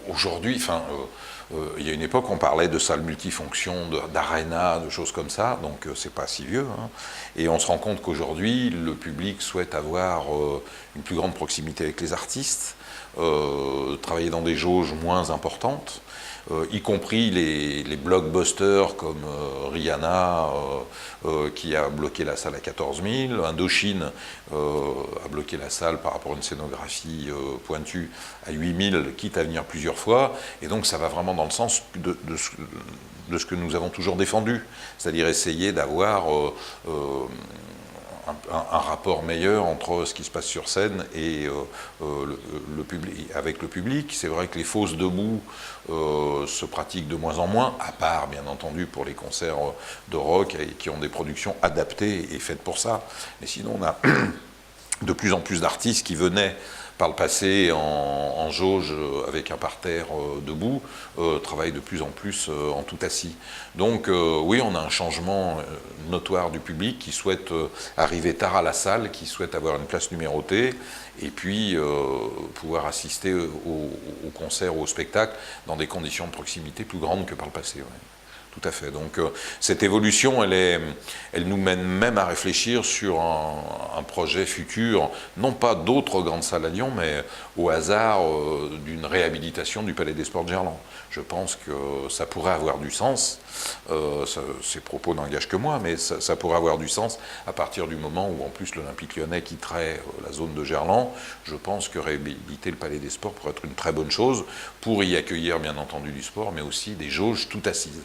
aujourd'hui, il y a une époque, on parlait de salles multifonctions, d'aréna, de choses comme ça, donc c'est pas si vieux. Hein. Et on se rend compte qu'aujourd'hui, le public souhaite avoir une plus grande proximité avec les artistes, travailler dans des jauges moins importantes, y compris les blockbusters comme Rihanna qui a bloqué la salle à 14 000, Indochine a bloqué la salle par rapport à une scénographie pointue à 8 000, quitte à venir plusieurs fois, et donc ça va vraiment dans le sens de ce que nous avons toujours défendu, c'est-à-dire essayer d'avoir un rapport meilleur entre ce qui se passe sur scène et le public, avec le public. C'est vrai que les fausses debout se pratiquent de moins en moins, à part bien entendu pour les concerts de rock qui ont des productions adaptées et faites pour ça. Mais sinon on a de plus en plus d'artistes qui venaient par le passé en jauge avec un parterre debout, travaillent de plus en plus en tout assis. Donc oui, on a un changement notoire du public qui souhaite arriver tard à la salle, qui souhaite avoir une place numérotée, et puis pouvoir assister au concert ou au spectacle dans des conditions de proximité plus grandes que par le passé. Ouais. Tout à fait. Donc cette évolution, elle nous mène même à réfléchir sur un projet futur, non pas d'autres grandes salles à Lyon, mais au hasard d'une réhabilitation du Palais des Sports de Gerland. Je pense que ça pourrait avoir du sens, ces propos n'engagent que moi, mais ça pourrait avoir du sens à partir du moment où en plus l'Olympique Lyonnais quitterait la zone de Gerland. Je pense que réhabiliter le Palais des Sports pourrait être une très bonne chose pour y accueillir bien entendu du sport, mais aussi des jauges tout assises.